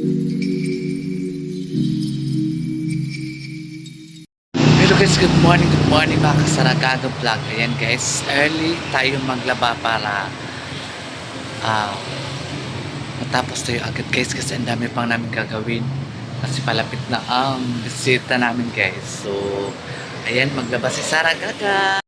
Hello guys, good morning mga kasaragagang vlog. Ayan guys, early tayo maglaba para matapos tayo agad guys kasi ang dami pang namin gagawin kasi palapit na ang bisita namin guys. So, ayan, maglaba si Saragaga.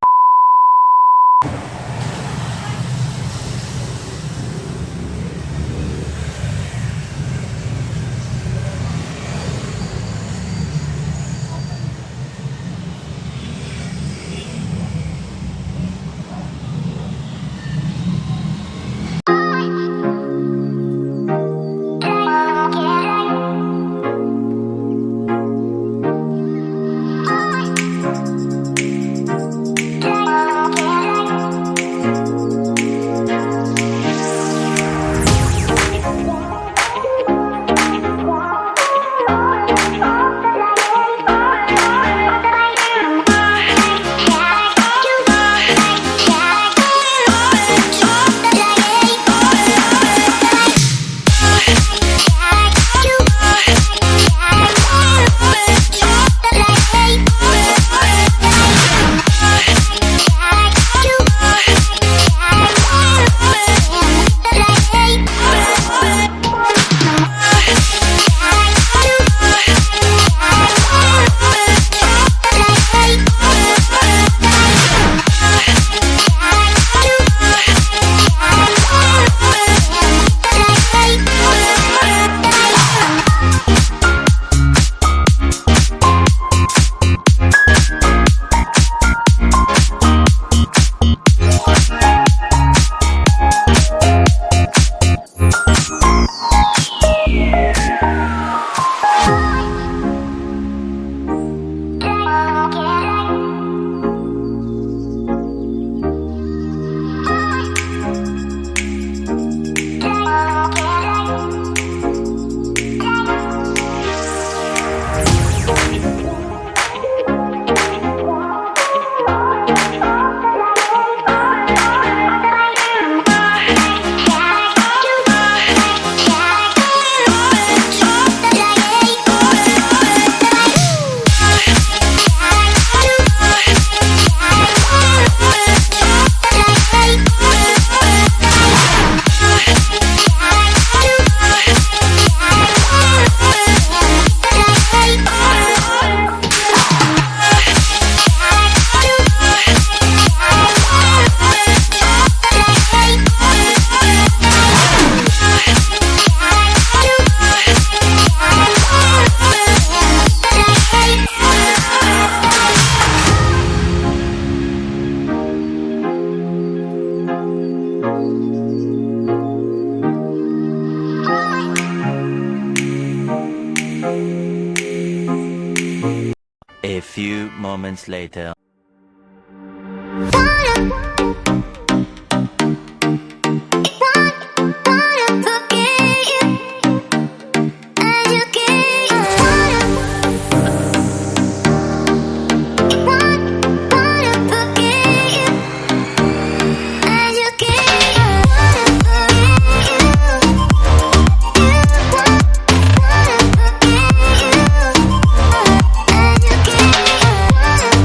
A few moments later.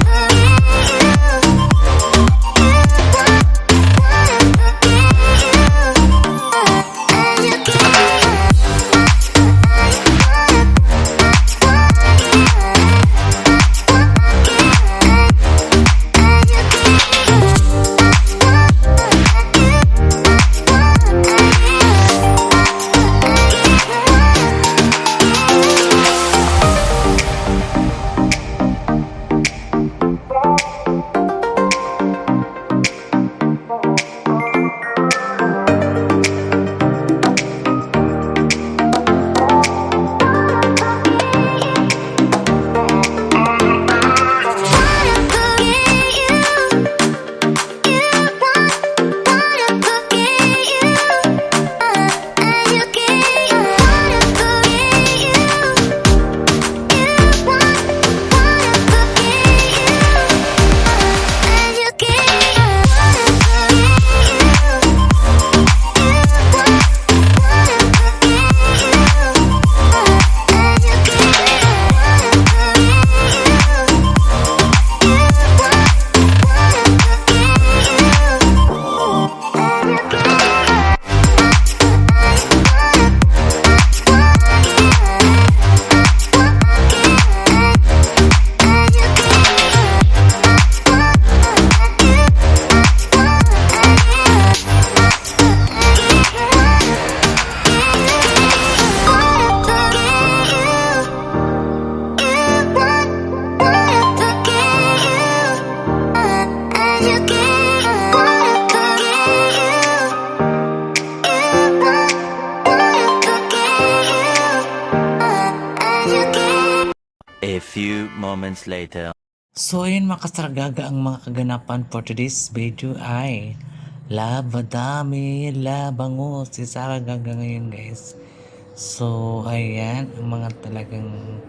Yeah. A few moments later. So ayun mga kasargaga, ang mga kaganapan for today's video ay labadami, labango si Saragaga ngayon guys. So ayan, ang mga talagang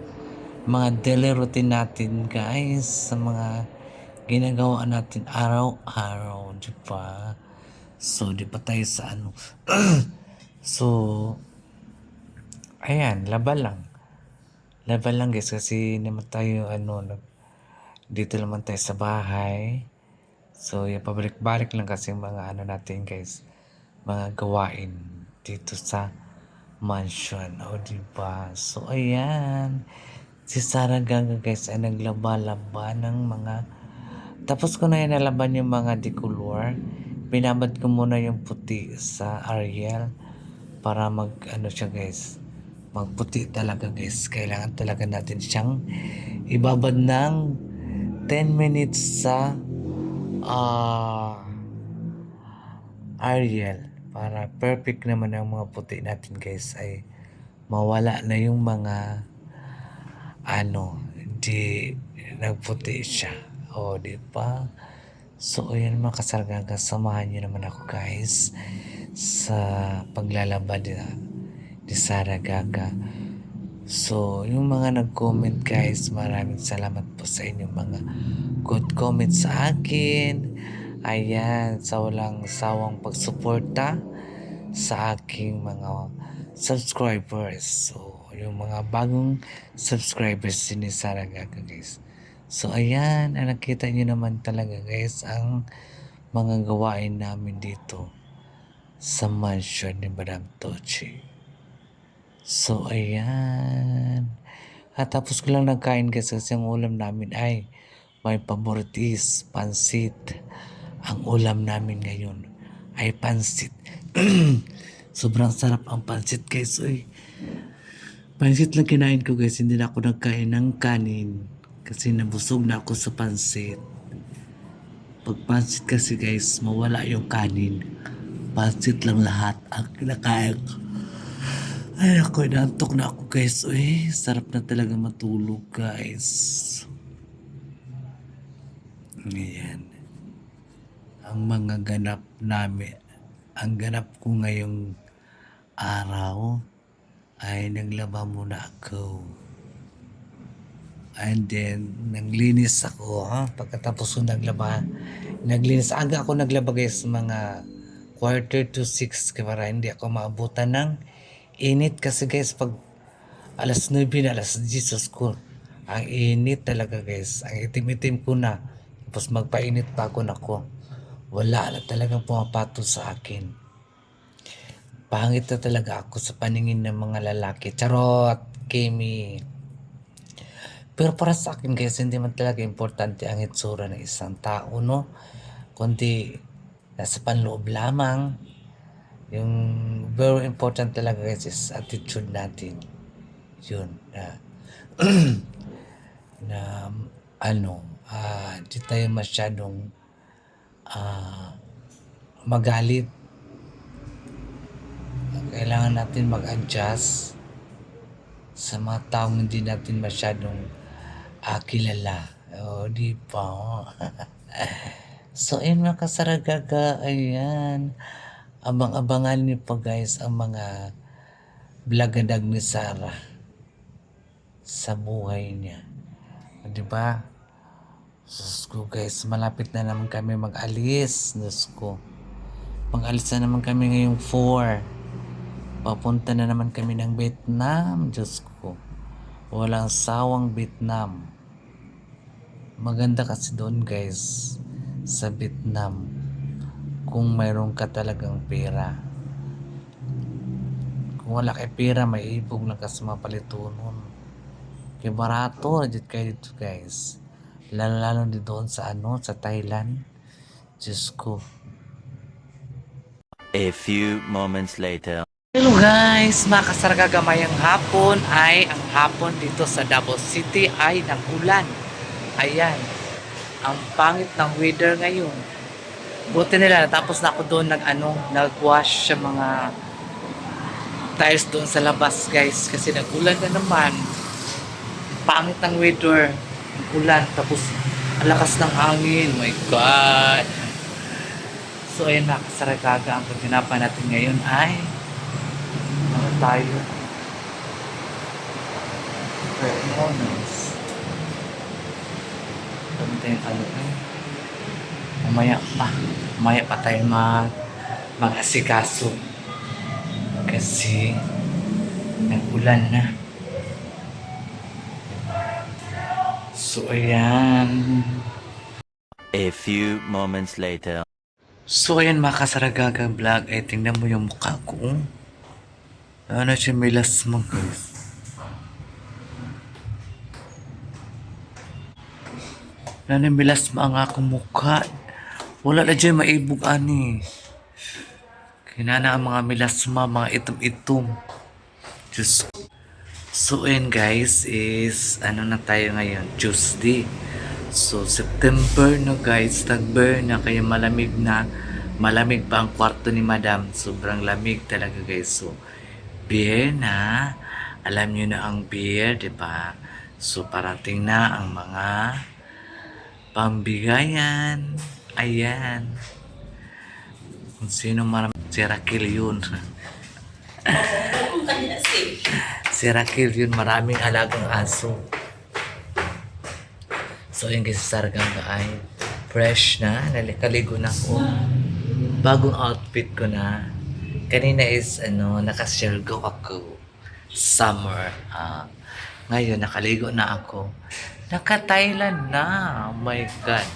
mga daily routine natin guys, sa mga ginagawa natin araw-araw, di ba? So di pa tayo sa ano. So ayan, laban lang. Laban lang guys kasi naman tayo dito naman tayo sa bahay. So, yung pabalik-balik lang kasi yung mga natin guys, mga gawain dito sa mansion. O, diba? So, ayan. Si Sarah Gaga guys ay naglaba-laba ng mga... Tapos ko na yan nalaban yung mga decolor. Binabad ko muna yung puti sa Ariel para siya guys. Magputi talaga guys. Kailangan talaga natin siyang ibabad ng 10 minutes sa Ariel para perfect naman ang mga puti natin guys, ay mawala na yung mga di nagputi siya. O di ba? So ayan mga kasargaga, samahan niyo naman ako guys sa paglalaba ni Sarah Gaga. So, yung mga nag-comment guys, maraming salamat po sa inyong mga good comments sa akin. Ayan, sa walang sawang pagsuporta sa aking mga subscribers. So, yung mga bagong subscribers ni Sarah Gaga guys. So, ayan, nakita nyo naman talaga guys ang mga gawain namin dito sa mansion ni Madam Tochi. So, ayan. At tapos ko lang nagkain guys kasi ang ulam namin ay may favoritis, pansit. Ang ulam namin ngayon ay pansit. Sobrang sarap ang pansit guys. Uy. Pansit lang kinain ko guys. Hindi na ako nagkain ng kanin kasi nabusog na ako sa pansit. Pag pansit kasi guys, mawala yung kanin. Pansit lang lahat ang kinakain ko. Ay, ako, inaantok na ako guys. Uy, sarap na talaga matulog guys. Ayan. Ang mga ganap namin, ang ganap ko ngayong araw ay naglaba muna ako. And then, naglinis ako. Pagkatapos ko naglinis. Aga ako naglaba guys, mga 5:45 para hindi ako maabutan ng init kasi guys, pag alas 9 na, alas 10 ko, ang init talaga guys, ang itim-itim ko na, tapos magpainit pa ako nako, wala na talagang pumapatol sa akin, pangit na talaga ako sa paningin ng mga lalaki, charot, Kimi. Pero para sa akin guys, hindi man talaga importante ang itsura ng isang tao, no, kundi nasa panloob lamang. Yung very important talaga guys is attitude natin. Yun na di tayo masyadong magalit. Kailangan natin mag-adjust sa mga taong hindi natin masyadong kilala. O, di ba? So, ayun mga kasaragaga, ayan. Abang-abangan niyo pa guys ang mga blagadag ni Sarah sa buhay niya. Di ba? Diyos ko guys, malapit na naman kami mag-alis. Diyos ko. Mag-alis na naman kami ngayong 4. Papunta na naman kami ng Vietnam. Diyos ko. Walang sawang Vietnam. Maganda kasi doon guys sa Vietnam. Kung mayroon ka talagang pera. Kung wala kay pera, may ibog lang ka sa mga palitunon. Kaya barato, legit kayo dito guys. Lalo din doon sa sa Thailand. Diyos ko. A few moments later. Hello guys, mga kasaragamayang hapon ay ang hapon dito sa Davao City ay nagulan. Ayan, ang pangit ng weather ngayon. Buti nila, tapos na ako doon nag-wash sa mga tiles doon sa labas guys kasi nagulan na naman. pangit ng weather. Ang ulan, tapos ang lakas ng hangin. My God! So, ayun mga kasaragaga, ang pagtinapan natin ngayon ay ano tayo? Hormones. Ano tayong ano eh? Mamaya pa tayo mag-asikaso. Kasi nag-ulan na. So, ayan. A few moments later. So, ayan mga kasaragaga vlog. Ay, tingnan mo yung mukha ko. Ano siya may lasmang guys. Nanimilas mo ang akong mukha. Wala na dyan maibog ani. Kinana ang mga milasma, mga itom-itom. Diyos. So, ayan guys, is ano na tayo ngayon? Tuesday. So, September na guys, tag-burn na, kaya malamig na. Malamig pa ang kwarto ni Madam. Sobrang lamig talaga guys. So, beer na. Alam nyo na ang beer, di ba? So, parating na ang mga pambigayan. Ayan. Kung sino marami. Si Raquel yun. Si Raquel yun. Maraming alagang aso. So, yung kasi sargang ay fresh na. Nalikaligo na ko. Bagong outfit ko na. Kanina is, nakashare go ako. Summer. Ngayon, nakaligo na ako. Naka-Thailand na. Oh my God.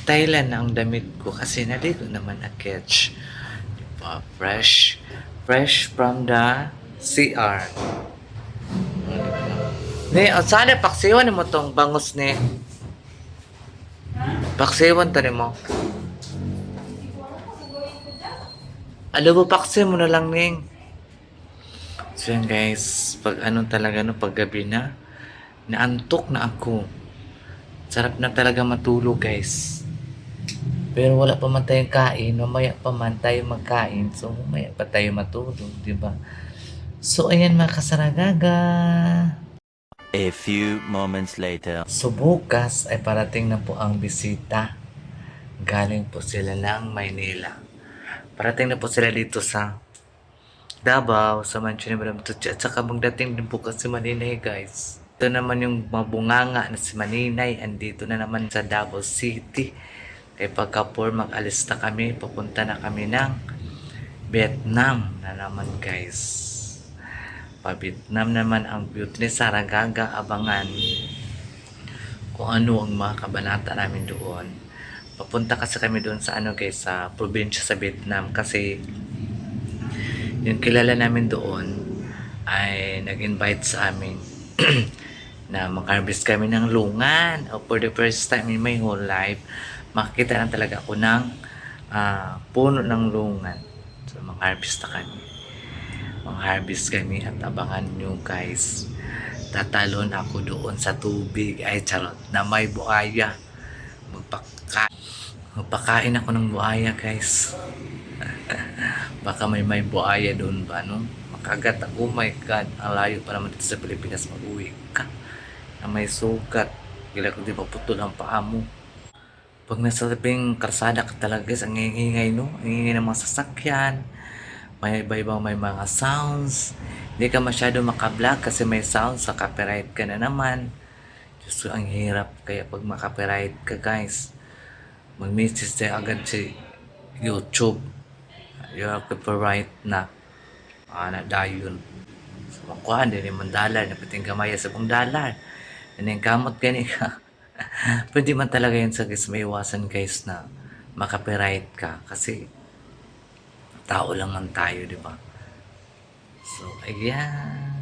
Thailand na ang damit ko kasi naligo naman na catch. Diba? Fresh. Fresh from the CR. Ne, sana paksiwan mo tong bangus ni. Paksiwan tani mo. Alam mo, paksiw mo na lang ning. So yan guys, pag pag gabi na, naantok na ako. Sarap na talaga matulog guys. Pero wala pa man tayong kain, mamaya pa man tayo magkain. So mamaya pa tayo matulog, di ba? So ayan mga kasaragaga. A few moments later. So bukas ay parating na po ang bisita. Galing po sila ng Maynila. Parating na po sila dito sa Davao, sa Mansion ni Madam Tutsi. At saka magdating din po kasi Maninay guys. Ito naman yung mabunganga na si Maninay. Andito na naman sa Davao City. Kaya pagka-4 mag-alis na kami, papunta na kami ng Vietnam na naman guys. Pa-Vietnam naman ang beauty ni Saragaga. Abangan kung ano ang mga kabanata namin doon. Papunta kasi kami doon sa guys, sa probinsya sa Vietnam kasi yung kilala namin doon ay nag-invite sa amin na mag-harvest kami ng lungan. For the first time in my whole life, makikita lang talaga ako ng puno ng lungan. So, mag-harvest na kami. Mag-harvest kami at abangan nyo guys. Tatalon ako doon sa tubig. Ay, charot. Na may buhaya. Magpakain ako ng buhaya guys. Baka may buhaya doon ba, no? Makagat ako. Oh my God. Ang layo pa naman dito sa Pilipinas. Mag-uwi ka. Na may sugat. Gila ko di maputol ang paa mo. Pag nasa tabing karsada ka talaga guys, ang ingay, no? Ang ingay ng mga sasakyan. May iba-ibang may mga sounds. Hindi ka masyado makablog kasi may sounds. Sa copyright ka na naman. Just ang hirap. Kaya pag makapiright ka guys, mag-message tayo agad si YouTube. You have copyright na. Na dayon. So, makuha, hindi naman dalar. Napiting kamaya sa pang dalar. Yan yung kamot gani ka. Pwede man talaga yun sa guys, may iwasan guys na makapiright ka. Kasi tao lang man tayo, di ba? So, ayan.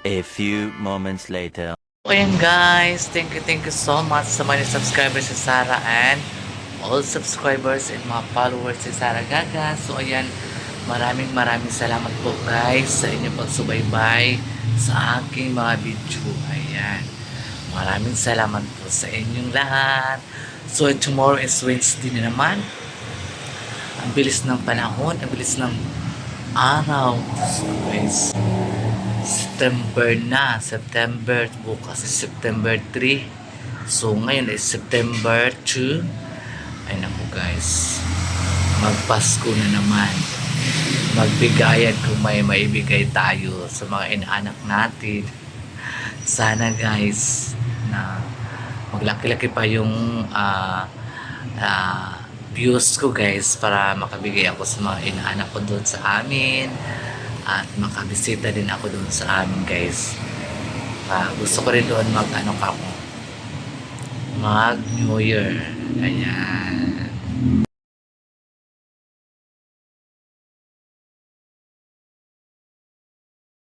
A few moments later. So, ayan guys. Thank you so much sa mga subscribers si Sarah and all subscribers and mga followers si Sarah Gaga. So, ayan. Maraming salamat po guys sa inyong pagsubaybay sa aking mga video. Ayan. Maraming salamat po sa inyong lahat. So, tomorrow is Wednesday na naman. Ang bilis ng panahon, ang bilis ng araw. So, guys, September na. September, bukas is September 3. So, ngayon is September 2. Ay naku guys, magpasko na naman. Magbigayan kung may maibigay tayo sa mga inaanak natin. Sana guys, na maglaki-laki pa yung views ko guys para makabigay ako sa mga inaanak ko doon sa amin at makabisita din ako doon sa amin guys. Gusto ko rin doon mag New Year. Ayan.